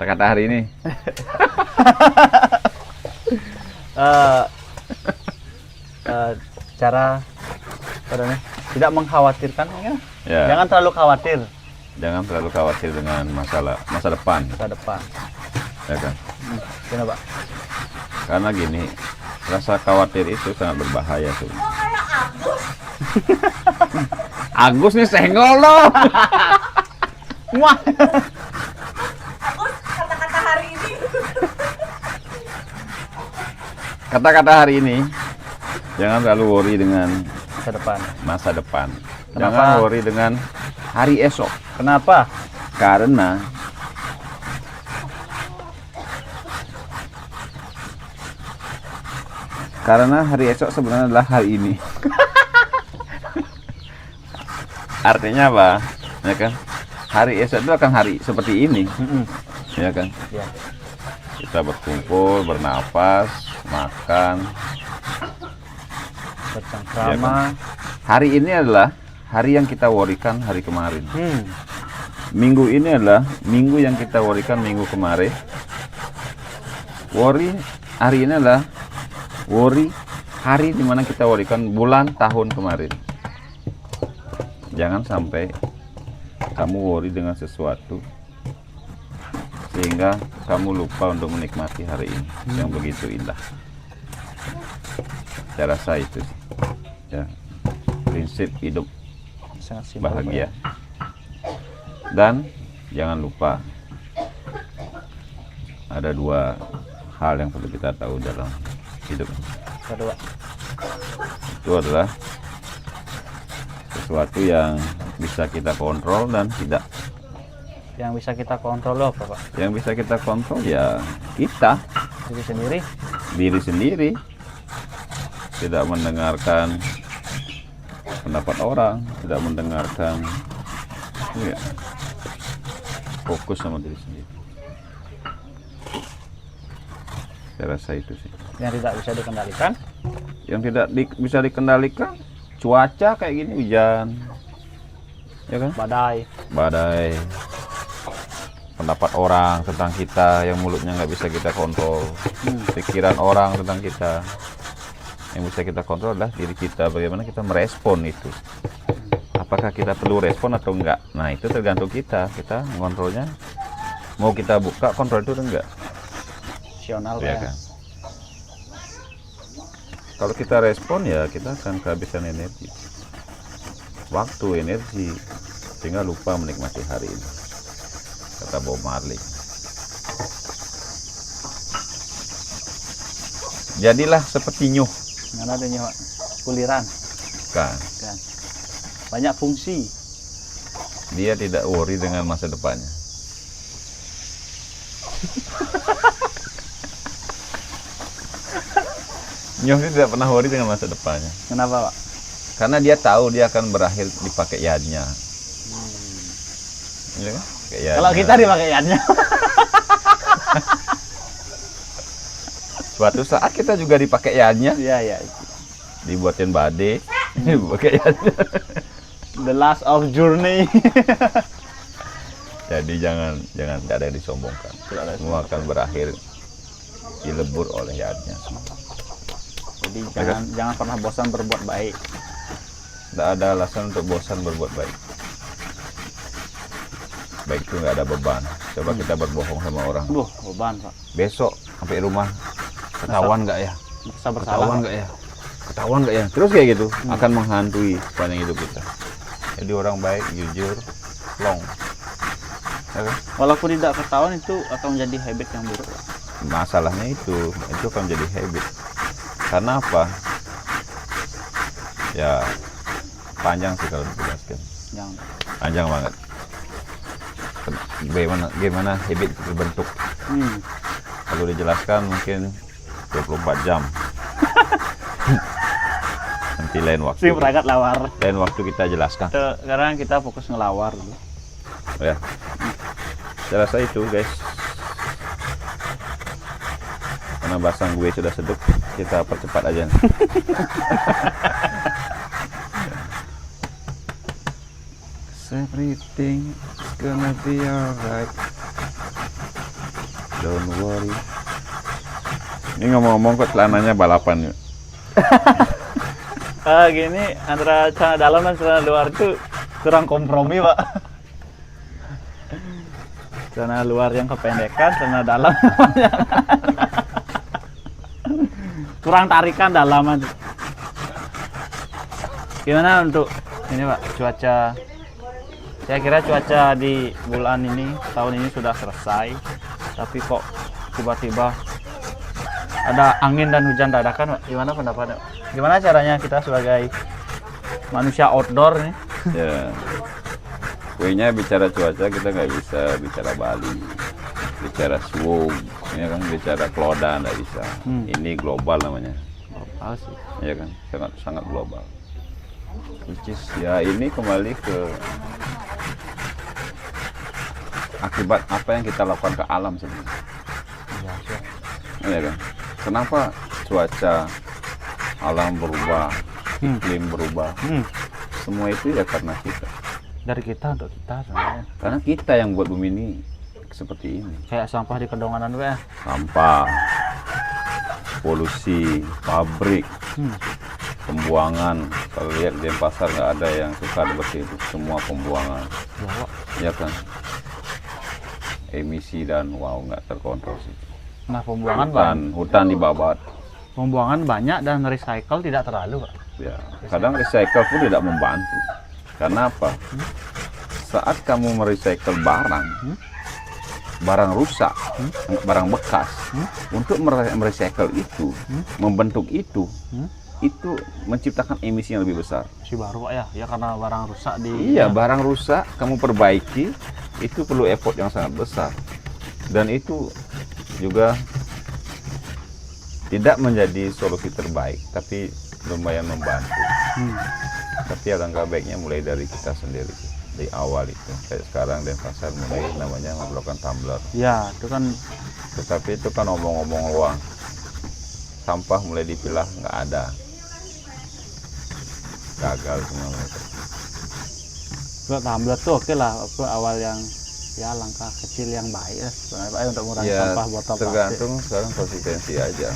Kata-kata hari ini. Eh, cara apa namanya, tidak mengkhawatirkan ya. Ya. Jangan terlalu khawatir Jangan terlalu khawatir dengan masa depan, masa depan. ya kan? Kenapa? Karena gini, rasa khawatir itu sangat berbahaya tuh. Agus nih senggol loh. Wah, Agus, kata-kata hari ini. Kata-kata hari ini, jangan terlalu worry dengan masa depan. masa depan. Kenapa? Jangan worry dengan hari esok. Kenapa? Karena hari esok sebenarnya adalah hari ini. Artinya apa? Ya kan? Hari esok itu akan hari seperti ini, ya kan? Ya. Kita berkumpul, bernapas, makan. Bercengkrama. Hari ini adalah hari yang kita worrykan hari kemarin. Hmm. Minggu ini adalah minggu yang kita worrykan minggu kemarin. Worry hari ini adalah worry hari dimana kita worrykan bulan tahun kemarin. Jangan sampai kamu worry dengan sesuatu sehingga kamu lupa untuk menikmati hari ini yang begitu indah. Saya rasa itu sih, ya, prinsip hidup Sangat simpel, bahagia. Dan jangan lupa ada dua hal yang perlu kita tahu dalam hidup. Kedua. Itu adalah sesuatu yang bisa kita kontrol dan tidak. Yang bisa kita kontrol apa, Pak? Yang bisa kita kontrol ya kita, Diri sendiri. diri sendiri. Tidak mendengarkan pendapat orang, tidak mendengarkan, ya, fokus sama diri sendiri. Saya rasa itu sih. Yang tidak bisa dikendalikan. Yang tidak bisa dikendalikan, cuaca kayak gini, hujan, ya kan? Badai, pendapat orang tentang kita yang mulutnya nggak bisa kita kontrol, pikiran orang tentang kita. Yang bisa kita kontrol adalah diri kita, bagaimana kita merespon itu. Apakah kita perlu respon atau enggak? Nah, itu tergantung kita mengontrolnya. Mau kita buka kontrol itu atau enggak, Rasional, ya Pak. kan? Kalau kita respon ya kita akan kehabisan energi, waktu, energi, sehingga lupa menikmati hari ini, kata Bob Marley. Jadilah seperti nyuh, Mana adanya, Pak? Kuliran. kan? Kan. Banyak fungsi. Dia tidak worry dengan masa depannya. Nyuh itu tidak pernah worry dengan masa depannya, Kenapa, Pak? karena dia tahu dia akan berakhir di pakaiannya. Iya kan? Pakaiannya. Kalau kita dimakaiannya. Suatu saat kita juga di pakaiannya, Iya, iya. dibuatin badai, pakaiannya. The last of journey. Jadi jangan tidak ada yang disombongkan. Tidak ada yang Semua akan berakhir dilebur oleh yadnya. Jadi jangan pernah bosan berbuat baik. Tidak ada alasan untuk bosan berbuat baik. Baik itu nggak ada beban. Coba kita berbohong sama orang. Duh, beban, Pak. Besok sampai rumah ketahuan nggak ya? Merasa bersalah. Ketahuan nggak ya? Ketahuan nggak ya? Terus kayak gitu akan menghantui sepanjang hidup kita. Jadi orang baik, jujur, long. Ya kan? Walaupun tidak ketahuan itu akan menjadi habit yang buruk, Pak. Masalahnya itu akan jadi habit. Karena apa? Ya panjang sih kalau dijelaskan. Jangan. Panjang banget. Bagaimana habit itu terbentuk? Kalau dijelaskan mungkin 24 jam. Nanti lain waktu. Si perangkat lawar. Lain waktu kita jelaskan. Sekarang kita fokus ngelawar dulu. Ya. Saya rasa itu, guys. Karena basang gue sudah seduk, kita percepat aja. Everything is gonna be alright. Don't worry. Ini ngomong-ngomong kok celananya balapan yuk. Gini antara celana dalam dan celana luar itu kurang kompromi pak. Celana luar yang kependekan, celana dalam kurang tarikan dalaman. Gimana untuk ini pak cuaca? Saya kira cuaca di bulan ini tahun ini sudah selesai, tapi kok tiba-tiba ada angin dan hujan dadakan pak. Gimana pendapatnya? Gimana caranya kita sebagai manusia outdoor nih? Ya, kuenya bicara cuaca kita nggak bisa bicara Bali, bicara Suwung, ya kan, bicara Klodan nggak bisa. Ini global namanya, Global sih. ya kan, sangat global. Which is, ya ini kembali ke akibat apa yang kita lakukan ke alam sebenarnya, Iya, sih. ya kan. Kenapa cuaca alam berubah, iklim berubah? Semua itu ya karena kita. Dari kita untuk kita sebenarnya. Karena kita yang buat bumi ini seperti ini. Kayak sampah di kedonganan ya. Sampah, polusi, pabrik, pembuangan. Kalau lihat di pasar nggak ada yang suka seperti itu. Semua pembuangan, Ya, Pak. ya kan. Emisi dan wow nggak terkontrol sih. Nah, pembuangan banyak. Hutan dibabat. Pembuangan banyak dan recycle tidak terlalu, Pak. Ya, kadang recycle pun tidak membantu. Karena apa? Saat kamu merecycle barang rusak, barang bekas, untuk merecycle itu, membentuk itu menciptakan emisi yang lebih besar. Si baru, Pak ya. Ya karena barang rusak di Iya, barang rusak kamu perbaiki itu perlu effort yang sangat besar. Dan itu juga tidak menjadi solusi terbaik, tapi lumayan membantu. Tapi alangkah baiknya mulai dari kita sendiri, dari awal itu. Kayak sekarang Denpasar mulai namanya melakukan tumbler. Ya, itu kan Tetapi itu kan omong-omong luang. Sampah mulai dipilah nggak ada. Gagal semua mereka. buat tumbler tuh oke lah, apa awal yang ya langkah kecil yang baik lah sebenarnya Pak ya, untuk mengurangi Ya, sampah botol tergantung sekarang konsistensi aja.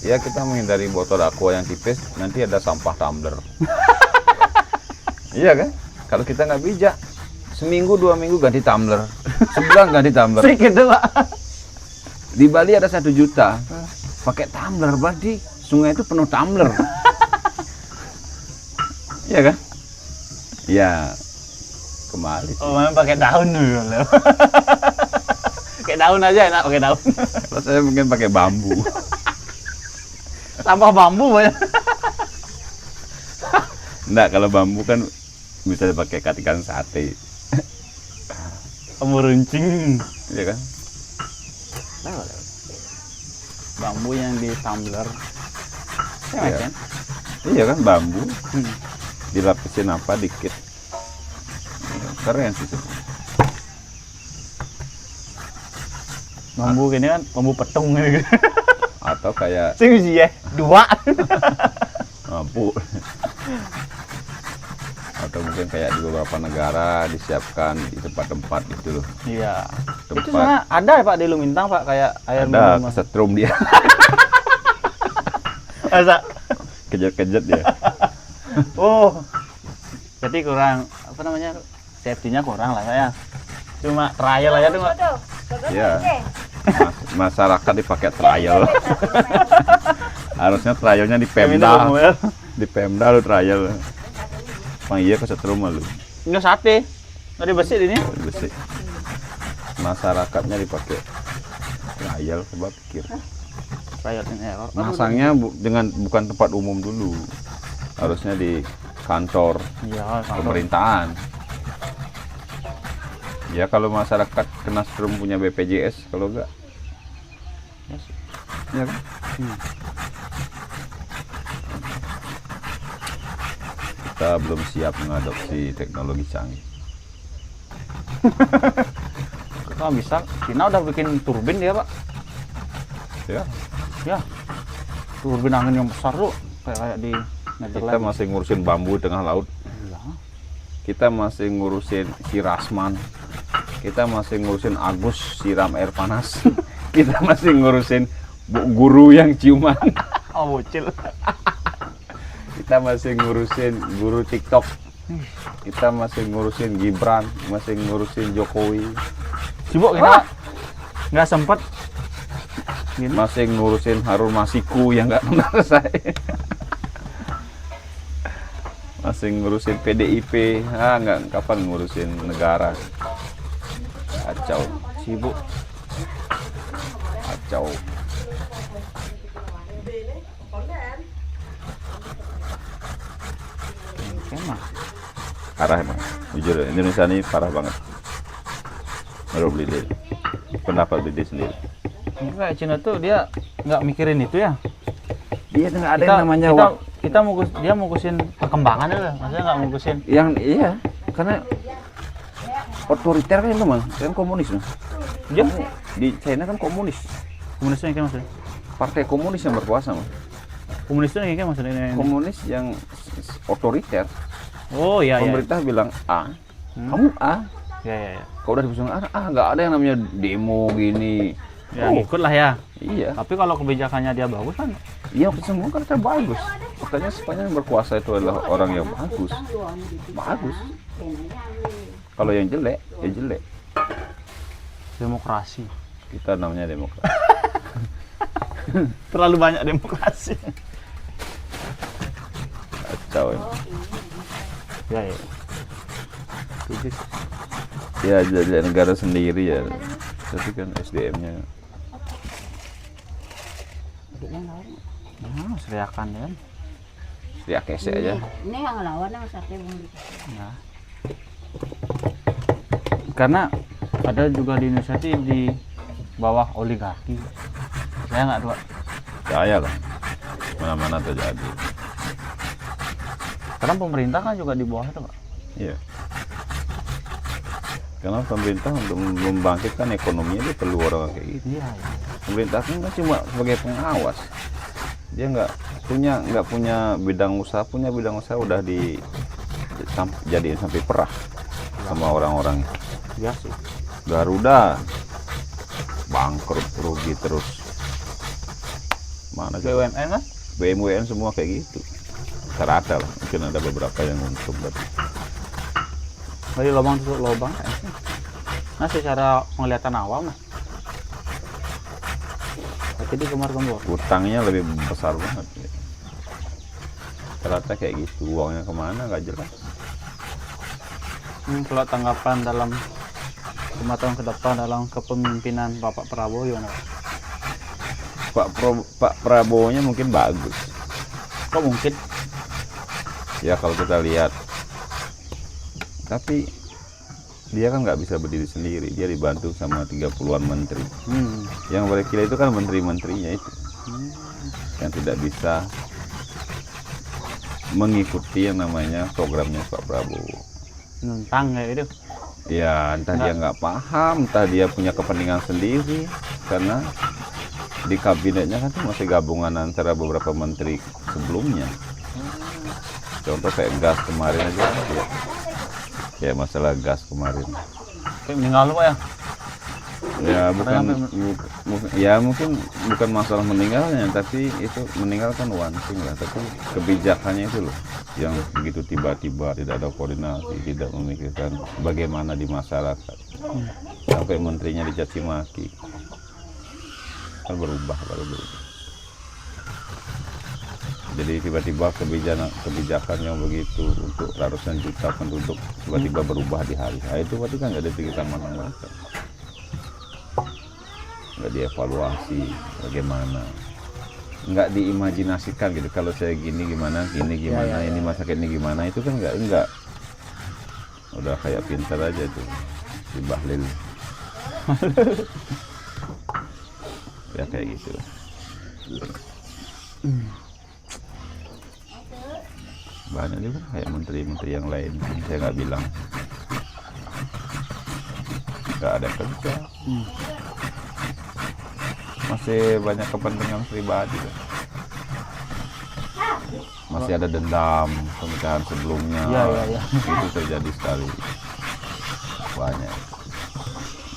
Ya kita menghindari botol aqua yang tipis, nanti ada sampah tumbler. Iya kan? Kalau kita nggak bijak, seminggu 2 minggu ganti tumbler, sebulan ganti tumbler. plastik. Gitu Pak. Di Bali ada 1 juta, pakai tumbler, berarti sungai itu penuh tumbler. Iya kan? Ya, kembali. Oh, memang pakai daun dulu. Pakai daun aja enak pakai daun. Kalau saya mungkin pakai bambu. Sampah bambu banyak. Enggak, kalau bambu kan bisa dipakai katikan sate. Bambu runcing. Iya kan? Bambu yang di tumbler. Iya. Kan? Iya kan, bambu. Dilapisin apa dikit. Keren sih. Bambu gini kan bambu petung gitu. Atau kayak Sing sih ya, 2. mampu. Atau mungkin kayak di beberapa negara disiapkan di tempat-tempat gitu loh. Iya. Itu Tempat sana ada ya Pak di Lumintang Pak kayak air ada minum. kesetrum dia. Masa? Kejut-kejut dia. Oh. Berarti kurang apa namanya? Safety-nya kurang lah ya. Cuma trial aja tuh. Pak. Iya. Masyarakat dipakai trial. Harusnya trialnya di Pemda. Di Pemda lu trial. Bang iya kesetrum lu. Ini sate. Nggak dibersih ini. Bersih. Masyarakatnya dipakai trial, coba pikir. Trial ini ya. Masangnya bukan tempat umum dulu. Harusnya di kantor Iya, sama. pemerintahan. Ya kalau masyarakat kena setrum punya BPJS, kalau enggak ya kan? Kita belum siap mengadopsi teknologi canggih. Kalau bisa, Cina udah bikin turbin dia Pak. Ya, Ya, turbin angin yang besar tuh kayak di kita Netherlands. masih ngurusin bambu di tengah laut. Iya. Kita masih ngurusin si Rasman. Kita masih ngurusin Agus siram air panas. Kita masih ngurusin guru yang ciuman. Oh, bocil. Kita masih ngurusin guru TikTok. Kita masih ngurusin Gibran, masih ngurusin Jokowi. Sibuk kita nggak sempet. Gini. Masih ngurusin Harun Masiku yang nggak pernah selesai. Masih ngurusin PDIP, nggak kapan ngurusin negara. Kacau, Sibuk. kacau. Emang. Parah emang. Jujur, Indonesia ini parah banget. Menurut Blide. Pendapat Blide sendiri. Enggak, Cina tuh dia nggak mikirin itu ya. Iya, nggak ada yang namanya kita dia mukusin perkembangan ya, maksudnya nggak mukusin. yang iya, karena otoriter kan itu mah, kan komunis mah. Dia Di China kan komunis. komunisnya kayak maksudnya. Partai komunis yang berkuasa mah. Komunisnya kayak maksudnya. Komunis yang otoriter. Oh iya iya. Pemerintah bilang A, kamu A. Ya ya ya. Kalau udah disusun A, nggak ada yang namanya demo gini. Ya ngikut lah ya. Iya, Tapi kalau kebijakannya dia bagus kan. iya semua kan bagus. Makanya sepanjang yang berkuasa itu adalah orang yang bagus. Bagus. Kalau yang jelek, ya jelek. Demokrasi. Kita namanya demokrasi. Terlalu banyak demokrasi. Kacau ya. Ya ya. Itu Ya jadi negara sendiri ya. Tapi kan SDM-nya. nah, seriakan ya. Ya kese aja. Ini yang lawan yang sate bung. Nah. Karena ada juga di Indonesia sih di bawah oligarki. Saya nggak dua. Percaya lah. Mana-mana terjadi. Karena pemerintah kan juga di bawah itu, Pak. Iya. Karena pemerintah untuk membangkitkan ekonominya dia perlu orang kayak gitu. Iya, iya. Pemerintah kan cuma sebagai pengawas. Dia nggak punya bidang usaha, udah jadiin sampai perah sama orang-orang. Iya sih. Garuda bangkrut, rugi terus. Mana coba? BUMN kan? BUMN semua kayak gitu. Rata lah, mungkin ada beberapa yang untung berarti. Dari lubang tutup lubang kayaknya. Nah secara penglihatan awam lah. Jadi gemar-gembor. Utangnya lebih besar banget. Ya. Rata kayak gitu, uangnya kemana nggak jelas. Kalau tanggapan dalam 5 tahun ke depan dalam kepemimpinan Bapak Prabowo gimana? Pak Prabowo-nya mungkin bagus. Kok mungkin? Ya kalau kita lihat. Tapi dia kan nggak bisa berdiri sendiri, dia dibantu sama 30-an menteri. Yang berkira itu kan menteri-menterinya itu yang tidak bisa mengikuti yang namanya programnya Pak Prabowo. Nentang kayak gitu. Ya entah dia nggak paham, entah dia punya kepentingan sendiri, karena di kabinetnya kan tuh masih gabungan antara beberapa menteri sebelumnya. Contoh kayak gas kemarin aja ya. Ya masalah gas kemarin. Kayak meninggal lu Pak ya? Ya mungkin bukan masalah meninggalnya, tapi itu meninggalkan one thing lah. Tapi kebijakannya itu loh yang begitu tiba-tiba, tidak ada koordinasi, tidak memikirkan bagaimana di masyarakat. Sampai menterinya dicaci maki. Kan berubah. Jadi tiba-tiba kebijakan yang begitu untuk ratusan juta penduduk tiba-tiba berubah di hari. Nah, itu berarti kan nggak dipikirkan mana-mana. Nggak dievaluasi bagaimana. Nggak diimajinasikan gitu. Kalau saya gini gimana, ini masa ini gimana, itu kan nggak. Udah kayak pintar aja tuh si Bahlil. Ya kayak gitu. Banyak juga kayak menteri-menteri yang lain, saya nggak bilang nggak ada kerja, masih banyak kepentingan pribadi, masih ada dendam pemerintahan sebelumnya. Ya. Itu terjadi sekali banyak.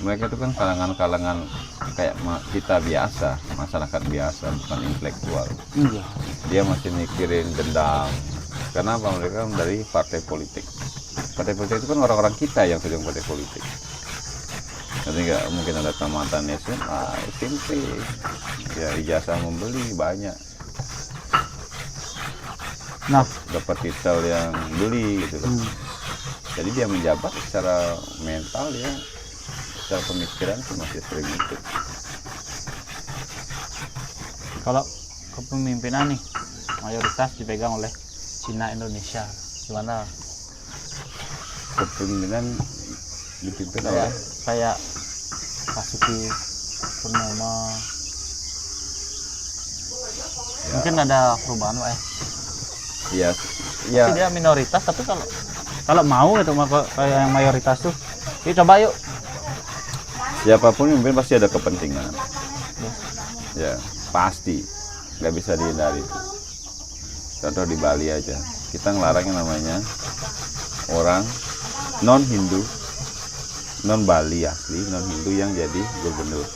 Mereka itu kan kalangan-kalangan kayak kita biasa, masyarakat biasa, bukan intelektual. Iya. Dia masih mikirin dendam. Karena apa? Mereka dari partai politik. Partai politik itu kan orang-orang kita yang sedang partai politik. Nanti nggak mungkin ada tamatan SMA, SMP, ya ijazah membeli banyak. Nah, Dapat titel yang beli gitu kan. Jadi dia menjabat secara mental ya, secara pemikiran sih masih sering ikut. kalau kepemimpinan nih mayoritas dipegang oleh Cina Indonesia, gimana? Kepemimpinan dipimpin Kayak oleh kayak Basuki Purnama. Ya. Mungkin ada perubahan, Pak. ya Tapi dia minoritas, tapi kalau mau itu kayak yang mayoritas tuh, yuk coba yuk. siapapun yang mungkin pasti ada kepentingan. Ya pasti nggak bisa dihindari. Contoh di Bali aja, kita ngelarang yang namanya orang non Hindu, non Bali asli, non Hindu yang jadi gubernur.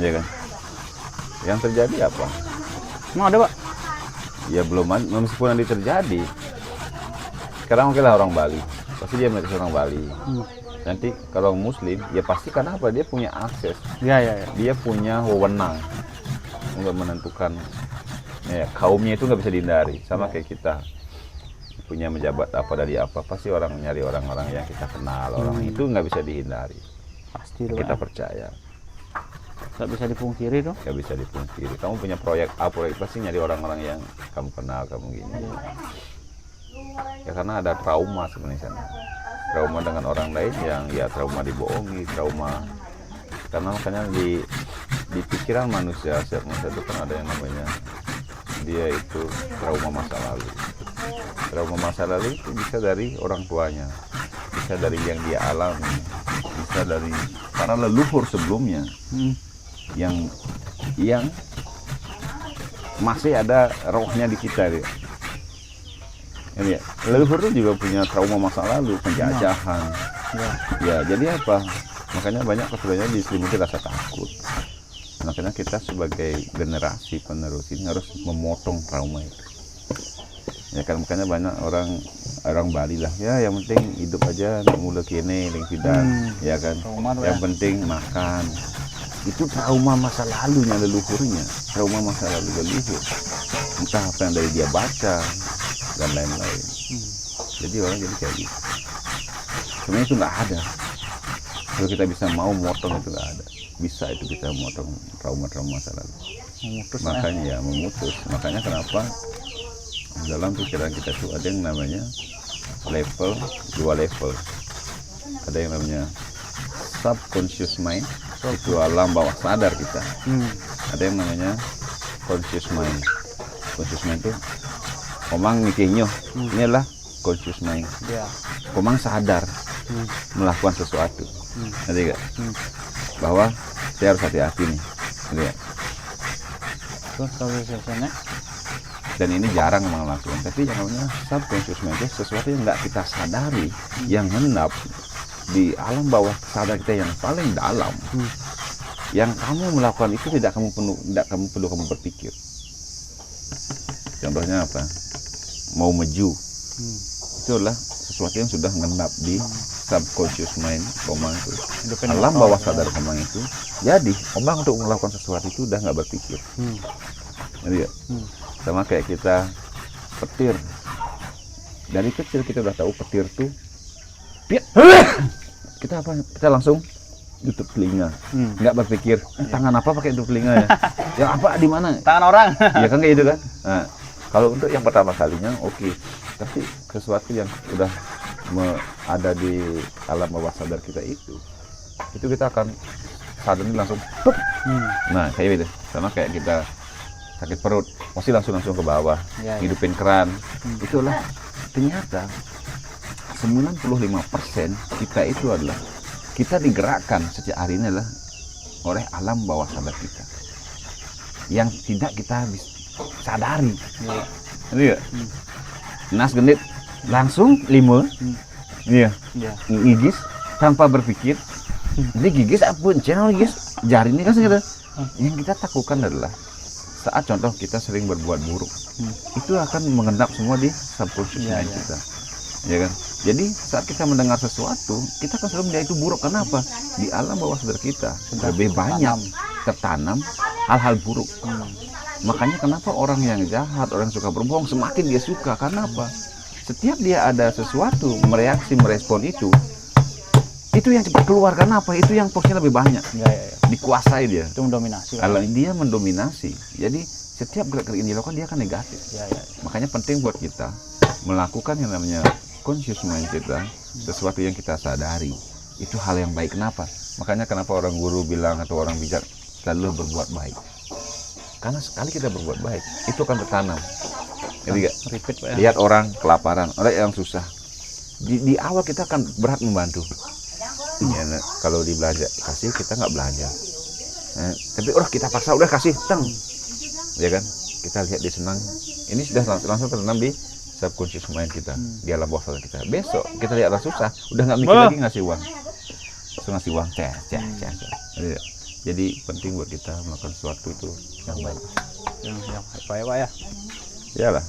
Ya kan? Yang terjadi apa? Emang ada, Pak? Ya belum ada, meskipun nanti terjadi. Sekarang mungkin lah orang Bali, pasti dia menjadi orang Bali. Nanti kalau Muslim, ya pasti karena apa? Dia punya akses, Iya. dia punya wewenang untuk menentukan. Ya, kaumnya itu nggak bisa dihindari, sama kayak kita punya menjabat apa dari apa, pasti orang nyari orang-orang yang kita kenal, orang itu nggak bisa dihindari. Pasti tuh, Kita Pak. percaya, Nggak bisa dipungkiri tuh. nggak bisa dipungkiri. Kamu punya proyek A, proyek pasti nyari orang-orang yang kamu kenal, kamu gini. Ya karena ada trauma sebenarnya sana. Trauma dengan orang lain yang ya trauma dibohongi, trauma. Karena makanya di pikiran manusia, setiap manusia itu kan ada yang namanya dia itu trauma masa lalu. Trauma masa lalu itu bisa dari orang tuanya, bisa dari yang dia alami, bisa dari para leluhur sebelumnya yang masih ada rohnya di kita dia. Ya, leluhur itu juga punya trauma masa lalu, penjajahan. Ya, jadi apa? Makanya banyak sebenarnya diselimuti rasa takut. Makanya kita sebagai generasi penerus ini harus memotong trauma itu. Ya kan, makanya banyak orang Bali lah, ya yang penting hidup aja, nak mula kene ling pidan, ya kan. Trauma tuh, Yang penting makan. Itu trauma masa lalunya leluhurnya, trauma masa lalu leluhur. Entah apa yang dari dia baca dan lain-lain. Jadi orang jadi kayak gitu. Sebenarnya itu nggak ada. Kalau kita bisa mau motong itu nggak ada. Bisa itu kita motong trauma-trauma masa lalu. Makanya ya memutus. Makanya kenapa dalam pikiran kita itu ada yang namanya level, 2 level. Ada yang namanya subconscious mind, itu alam bawah sadar kita. Ada yang namanya conscious mind. Conscious mind itu komang mikirnya, ini adalah conscious mind. Komang sadar melakukan sesuatu. Nanti gak? Bahwa saya harus hati-hati nih. Lihat. Terus kalau biasanya Dan ini jarang memang lakukan. Tapi yang namanya subconscious mind itu sesuatu yang nggak kita sadari, yang mengendap di alam bawah sadar kita yang paling dalam. Yang kamu melakukan itu tidak kamu perlu kamu berpikir. Contohnya apa? Mau maju. Itu adalah sesuatu yang sudah mengendap di subconscious mind komang itu. Alam bawah sadar komang itu. Jadi komang untuk melakukan sesuatu itu udah nggak berpikir. Jadi ya, sama kayak kita petir. Dari kecil kita udah tahu petir tuh. Kita apa? Kita langsung tutup telinga, nggak berpikir tangan apa pakai tutup telinga ya. Yang apa di mana? tangan orang. Ya kan kayak gitu kan. Nah, kalau untuk yang pertama kalinya oke. Tapi sesuatu yang udah ada di alam bawah sadar kita itu kita akan sadar ini langsung tup. Nah kayak gitu, sama kayak kita sakit perut pasti langsung ke bawah, hidupin keran. Itulah ternyata 95% kita itu adalah kita digerakkan setiap hari ini adalah oleh alam bawah sadar kita yang tidak kita sadari. Iya. Nas genit langsung 5. Iya. Ngigis tanpa berpikir. Jadi gigis apa? Channel gigis jari ini kan segitu. Yang kita takutkan adalah saat contoh kita sering berbuat buruk, itu akan mengendap semua di subconscious mind kita, ya kan? Jadi saat kita mendengar sesuatu, kita akan selalu menilai itu buruk. Kenapa? Di alam bawah sadar kita lebih banyak tertanam hal-hal buruk. Makanya kenapa orang yang jahat, orang yang suka berbohong, semakin dia suka. Karena apa? Setiap dia ada sesuatu, mereaksi, merespon itu yang cepat keluar. Karena apa? Itu yang porsinya lebih banyak. Dikuasai dia. Itu mendominasi. Kalau dia mendominasi, jadi setiap gerak-gerik yang dilakukan dia akan negatif. Makanya penting buat kita melakukan yang namanya conscious mind kita, sesuatu yang kita sadari. Itu hal yang baik. Kenapa? Makanya kenapa orang guru bilang atau orang bijak selalu berbuat baik. Karena sekali kita berbuat baik, itu akan tertanam. Jadi lihat orang kelaparan, orang yang susah. Di awal kita akan berat membantu. Ya, kalau dibelanja kasih, kita nggak belanja. Tapi kita paksa udah kasih, teng, ya kan? Kita lihat dia senang. Ini sudah langsung tertanam di subconscious mind kita, di alam bawah sadar kita. Besok kita lihat orang susah, udah nggak mikir lagi ngasih uang. Langsung ngasih uang, Jadi penting buat kita melakukan sesuatu itu yang baik. Yang baik, Pak ya. Iyalah.